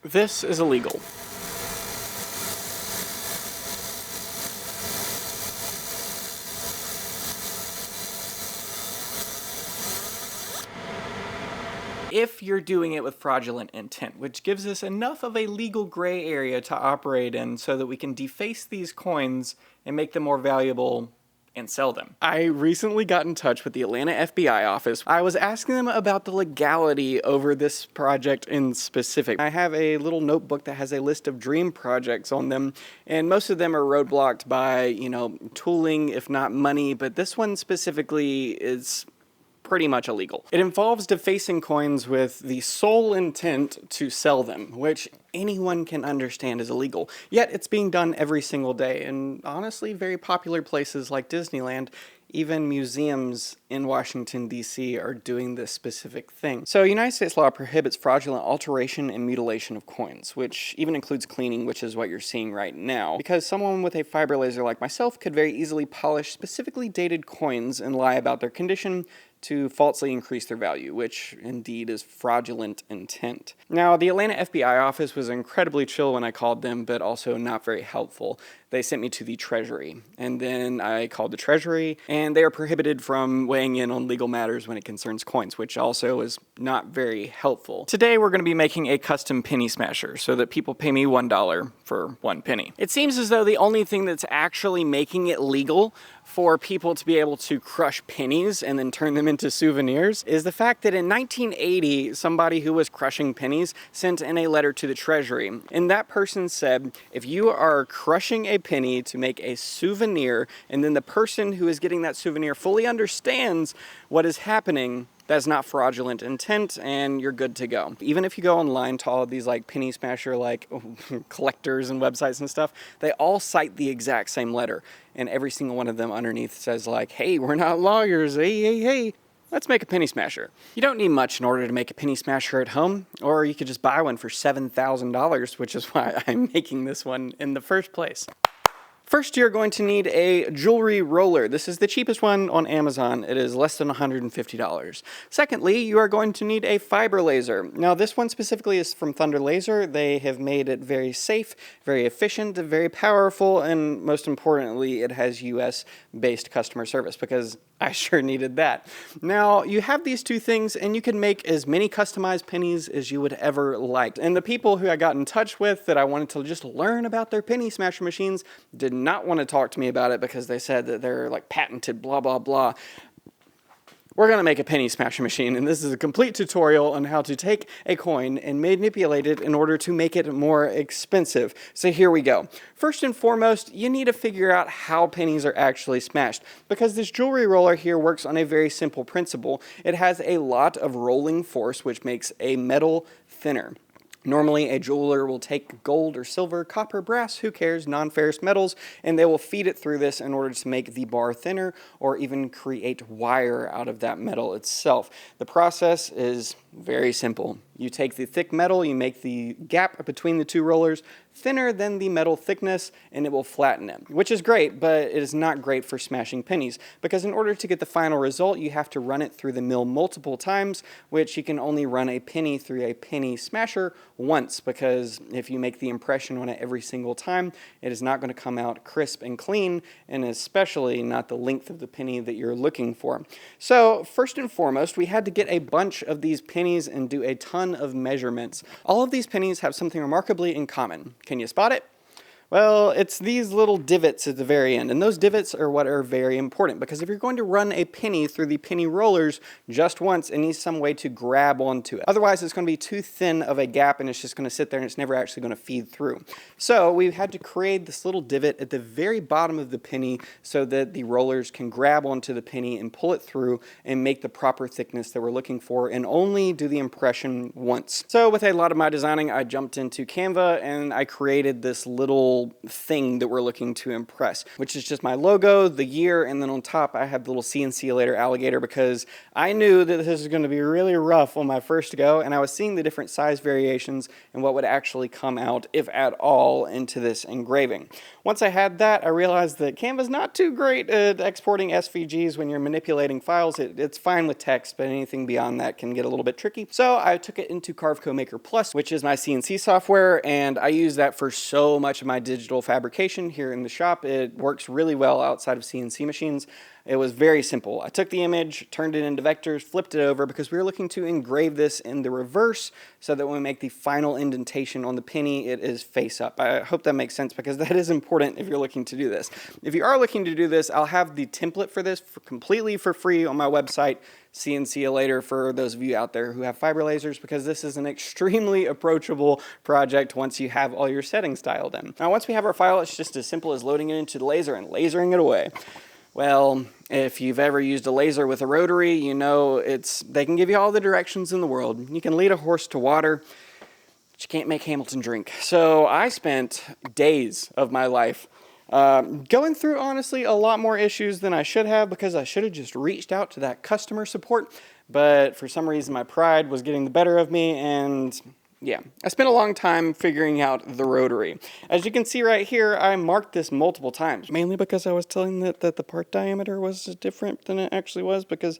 This is illegal. If you're doing it with fraudulent intent, which gives us enough of a legal gray area to operate in so that we can deface these coins and make them more valuable and sell them. I recently got in touch with the Atlanta FBI office. I was asking them about the legality over this project in specific. I have a little notebook that has a list of dream projects on them, and most of them are roadblocked by, tooling, if not money, but this one specifically is pretty much illegal. It involves defacing coins with the sole intent to sell them, which anyone can understand is illegal. Yet it's being done every single day, and honestly, very popular places like Disneyland, even museums in Washington, D.C. are doing this specific thing. So United States law prohibits fraudulent alteration and mutilation of coins, which even includes cleaning, which is what you're seeing right now, because someone with a fiber laser like myself could very easily polish specifically dated coins and lie about their condition to falsely increase their value, which indeed is fraudulent intent. Now, the Atlanta FBI office was incredibly chill when I called them, but also not very helpful. They sent me to the Treasury, and then I called the Treasury, and they are prohibited from weighing in on legal matters when it concerns coins, which also is not very helpful. Today, we're going to be making a custom penny smasher so that people pay me $1 for 1 penny. It seems as though the only thing that's actually making it legal for people to be able to crush pennies and then turn them into souvenirs is the fact that in 1980, somebody who was crushing pennies sent in a letter to the Treasury. And that person said, if you are crushing a penny to make a souvenir, and then the person who is getting that souvenir fully understands what is happening, that's not fraudulent intent, and you're good to go. Even if you go online to all of these penny smasher collectors and websites and stuff, they all cite the exact same letter. And every single one of them underneath says hey, we're not lawyers, hey, let's make a penny smasher. You don't need much in order to make a penny smasher at home, or you could just buy one for $7,000, which is why I'm making this one in the first place. First, you're going to need a jewelry roller. This is the cheapest one on Amazon. It is less than $150. Secondly, you are going to need a fiber laser. Now, this one specifically is from Thunder Laser. They have made it very safe, very efficient, very powerful, and most importantly, it has US-based customer service, because I sure needed that. Now, you have these two things, and you can make as many customized pennies as you would ever like. And the people who I got in touch with that I wanted to just learn about their penny smasher machines did not want to talk to me about it because they said that they're patented, blah, blah, blah. We're going to make a penny smasher machine, and this is a complete tutorial on how to take a coin and manipulate it in order to make it more expensive. So here we go. First and foremost, you need to figure out how pennies are actually smashed, because this jewelry roller here works on a very simple principle. It has a lot of rolling force, which makes a metal thinner. Normally, a jeweler will take gold or silver, copper, brass, who cares, non-ferrous metals, and they will feed it through this in order to make the bar thinner or even create wire out of that metal itself. The process is very simple. You take the thick metal, you make the gap between the two rollers thinner than the metal thickness, and it will flatten it, which is great, but it is not great for smashing pennies, because in order to get the final result, you have to run it through the mill multiple times, which you can only run a penny through a penny smasher once, because if you make the impression on it every single time, it is not going to come out crisp and clean, and especially not the length of the penny that you're looking for. So first and foremost, we had to get a bunch of these pennies and do a ton of measurements. All of these pennies have something remarkably in common. Can you spot it? Well, it's these little divots at the very end, and those divots are what are very important, because if you're going to run a penny through the penny rollers just once, it needs some way to grab onto it. Otherwise, it's going to be too thin of a gap, and it's just going to sit there, and it's never actually going to feed through. So we had to create this little divot at the very bottom of the penny so that the rollers can grab onto the penny and pull it through and make the proper thickness that we're looking for, and only do the impression once. So with a lot of my designing, I jumped into Canva, and I created this little visual thing that we're looking to impress, which is just my logo, the year, and then on top I have the little CNC later alligator because I knew that this is going to be really rough on my first go, and I was seeing the different size variations and what would actually come out, if at all, into this engraving. Once I had that, I realized that Canva's not too great at exporting SVGs when you're manipulating files. It's fine with text, but anything beyond that can get a little bit tricky. So I took it into Carveco Maker Plus, which is my CNC software, and I use that for so much of my digital fabrication here in the shop. It works really well outside of CNC machines. It was very simple. I took the image, turned it into vectors, flipped it over because we were looking to engrave this in the reverse so that when we make the final indentation on the penny, it is face up. I hope that makes sense because that is important if you're looking to do this. If you are looking to do this, I'll have the template for this completely for free on my website, CNC later, for those of you out there who have fiber lasers, because this is an extremely approachable project once you have all your settings dialed in. Now, once we have our file, it's just as simple as loading it into the laser and lasering it away. Well, if you've ever used a laser with a rotary, you know they can give you all the directions in the world. You can lead a horse to water, but you can't make Hamilton drink. So I spent days of my life going through, honestly, a lot more issues than I should have, because I should have just reached out to that customer support. But for some reason, my pride was getting the better of me, and yeah, I spent a long time figuring out the rotary. As you can see right here, I marked this multiple times, mainly because I was telling that the part diameter was different than it actually was, because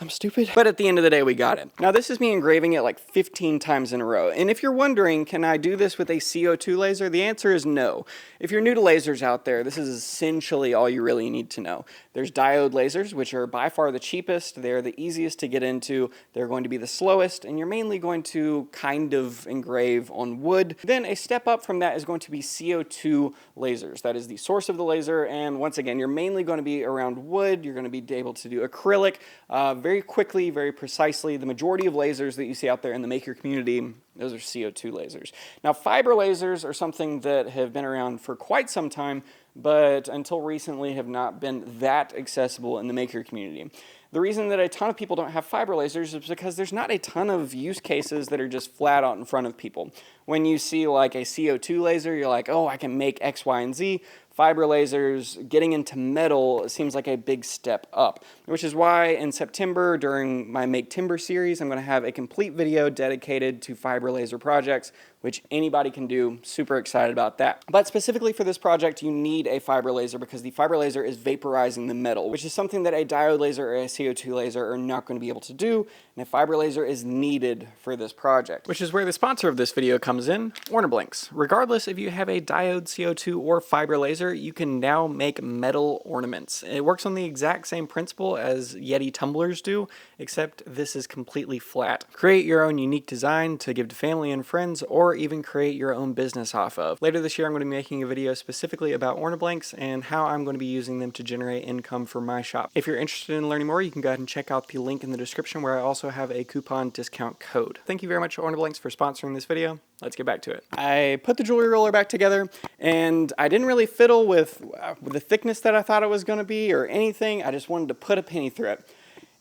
I'm stupid. But at the end of the day, we got it. Now, this is me engraving it like 15 times in a row. And if you're wondering, can I do this with a CO2 laser? The answer is no. If you're new to lasers out there, this is essentially all you really need to know. There's diode lasers, which are by far the cheapest. They're the easiest to get into. They're going to be the slowest, and you're mainly going to kind of engrave on wood. Then a step up from that is going to be CO2 lasers. That is the source of the laser, and once again, you're mainly going to be around wood. You're going to be able to do acrylic very quickly, very precisely. The majority of lasers that you see out there in the maker community, those are CO2 lasers. Now, fiber lasers are something that have been around for quite some time, but until recently have not been that accessible in the maker community. The reason that a ton of people don't have fiber lasers is because there's not a ton of use cases that are just flat out in front of people. When you see like a CO2 laser, you're like, oh, I can make X, Y, and Z. Fiber lasers, getting into metal seems like a big step up, which is why in September during my Make Timber series, I'm going to have a complete video dedicated to fiber laser projects, which anybody can do. Super excited about that. But specifically for this project, you need a fiber laser because the fiber laser is vaporizing the metal, which is something that a diode laser or a CO2 laser are not going to be able to do, and a fiber laser is needed for this project. Which is where the sponsor of this video comes in, Ornablinks. Regardless if you have a diode, CO2, or fiber laser, you can now make metal ornaments. It works on the exact same principle as Yeti tumblers do, except this is completely flat. Create your own unique design to give to family and friends, or even create your own business off of. Later this year, I'm going to be making a video specifically about Ornablinks and how I'm going to be using them to generate income for my shop. If you're interested in learning more, you can go ahead and check out the link in the description where I also have a coupon discount code. Thank you very much, Ornablinks, for sponsoring this video. Let's get back to it. I put the jewelry roller back together, and I didn't really fiddle with the thickness that I thought it was going to be or anything. I just wanted to put a penny through it.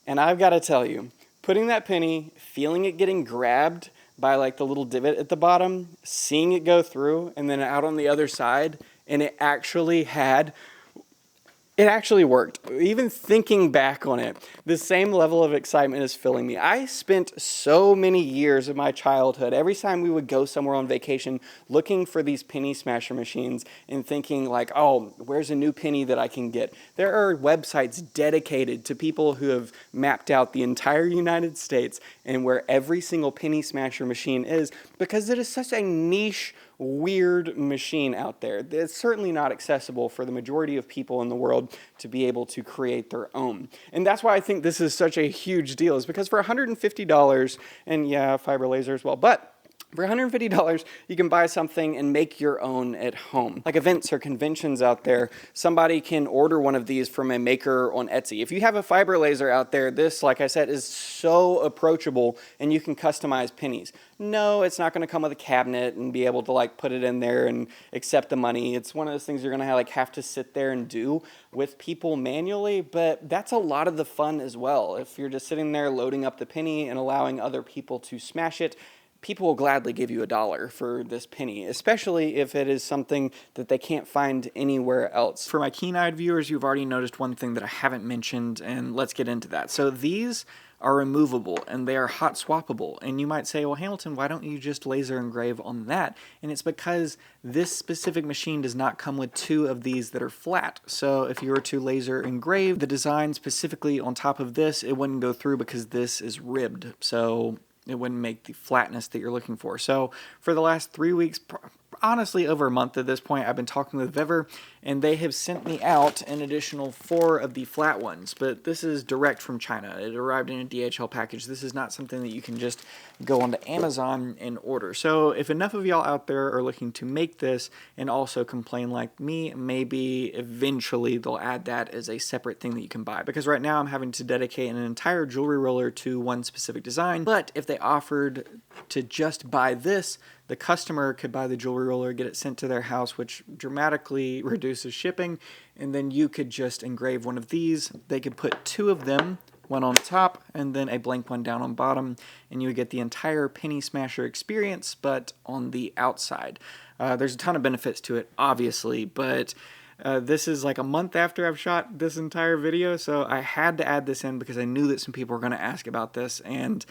And I've got to tell you, putting that penny, feeling it getting grabbed by like the little divot at the bottom, seeing it go through, and then out on the other side, and it actually worked. Even thinking back on it, the same level of excitement is filling me. I spent so many years of my childhood, every time we would go somewhere on vacation, looking for these penny smasher machines and thinking like, oh, where's a new penny that I can get? There are websites dedicated to people who have mapped out the entire United States and where every single penny smasher machine is, because it is such a niche, weird machine out there. It's certainly not accessible for the majority of people in the world to be able to create their own. And that's why I think this is such a huge deal, is because for $150, and yeah, fiber laser as well, but for $150, you can buy something and make your own at home. Like events or conventions out there, somebody can order one of these from a maker on Etsy. If you have a fiber laser out there, this, like I said, is so approachable, and you can customize pennies. No, it's not going to come with a cabinet and be able to like put it in there and accept the money. It's one of those things you're going to have to sit there and do with people manually, but that's a lot of the fun as well. If you're just sitting there loading up the penny and allowing other people to smash it, people will gladly give you $1 for this penny, especially if it is something that they can't find anywhere else. For my keen-eyed viewers, you've already noticed one thing that I haven't mentioned, and let's get into that. So these are removable and they are hot swappable. And you might say, well, Hamilton, why don't you just laser engrave on that? And it's because this specific machine does not come with 2 of these that are flat. So if you were to laser engrave the design specifically on top of this, it wouldn't go through because this is ribbed. So it wouldn't make the flatness that you're looking for. So for the last 3 weeks, honestly over a month at this point, I've been talking with Viver, and they have sent me out an additional 4 of the flat ones. But this is direct from China. It arrived in a DHL package. This is not something that you can just go onto Amazon and order. So if enough of y'all out there are looking to make this and also complain like me, maybe eventually they'll add that as a separate thing that you can buy. Because right now I'm having to dedicate an entire jewelry roller to one specific design. But if they offered to just buy this, the customer could buy the jewelry roller, get it sent to their house, which dramatically reduces shipping, and then you could just engrave one of these. They could put 2 of them, one on top and then a blank one down on bottom, and you would get the entire penny smasher experience, but on the outside. There's a ton of benefits to it, obviously, but this is like a month after I've shot this entire video, so I had to add this in because I knew that some people were going to ask about this, and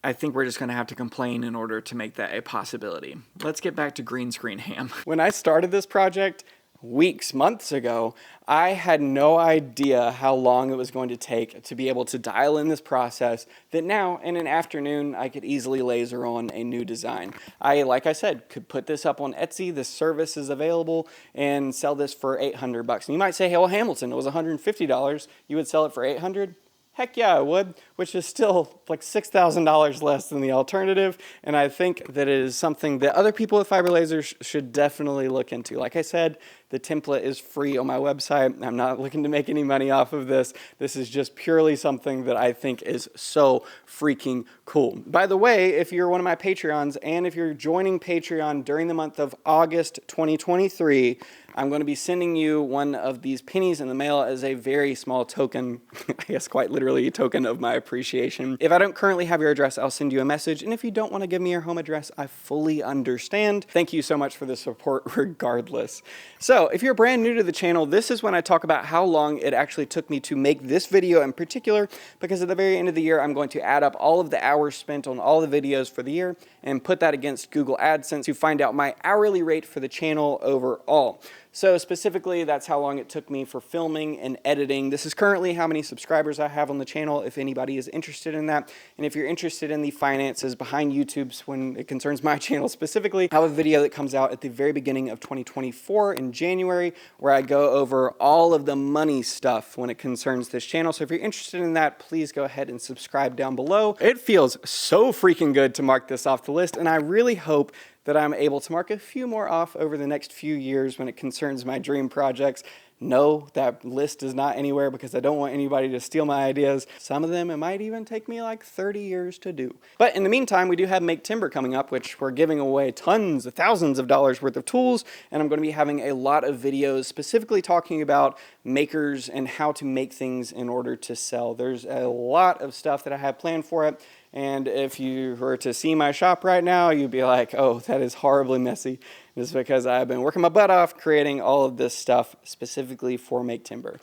I think we're just going to have to complain in order to make that a possibility. Let's get back to green screen ham. When I started this project months ago, I had no idea how long it was going to take to be able to dial in this process that now in an afternoon I could easily laser on a new design. Like I said, could put this up on Etsy. This service is available and sell this for $800. And you might say, hey, well, Hamilton, it was $150. You would sell it for $800? Heck yeah, I would, which is still like $6,000 less than the alternative, and I think that it is something that other people with fiber lasers should definitely look into. Like I said, the template is free on my website. I'm not looking to make any money off of this. This is just purely something that I think is so freaking cool. By the way, if you're one of my Patreons, and if you're joining Patreon during the month of August 2023, I'm going to be sending you one of these pennies in the mail as a very small token, I guess quite literally a token of my appreciation. If I don't currently have your address, I'll send you a message, and if you don't want to give me your home address, I fully understand. Thank you so much for the support regardless. So, if you're brand new to the channel, this is when I talk about how long it actually took me to make this video in particular, because at the very end of the year, I'm going to add up all of the hours spent on all the videos for the year and put that against Google AdSense to find out my hourly rate for the channel overall. So specifically, that's how long it took me for filming and editing. This is currently how many subscribers I have on the channel, if anybody is interested in that. And if you're interested in the finances behind YouTube's when it concerns my channel specifically, I have a video that comes out at the very beginning of 2024 in January, where I go over all of the money stuff when it concerns this channel. So if you're interested in that, please go ahead and subscribe down below. It feels so freaking good to mark this off the list, and I really hope that I'm able to mark a few more off over the next few years when it concerns my dream projects. No, that list is not anywhere because I don't want anybody to steal my ideas. Some of them, it might even take me like 30 years to do. But in the meantime, we do have Make Timber coming up, which we're giving away tons of thousands of dollars worth of tools, and I'm going to be having a lot of videos specifically talking about makers and how to make things in order to sell. There's a lot of stuff that I have planned for it. And if you were to see my shop right now, you'd be like, oh, that is horribly messy. This is because I've been working my butt off creating all of this stuff specifically for Make Timber.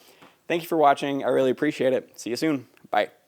Thank you for watching. I really appreciate it. See you soon. Bye.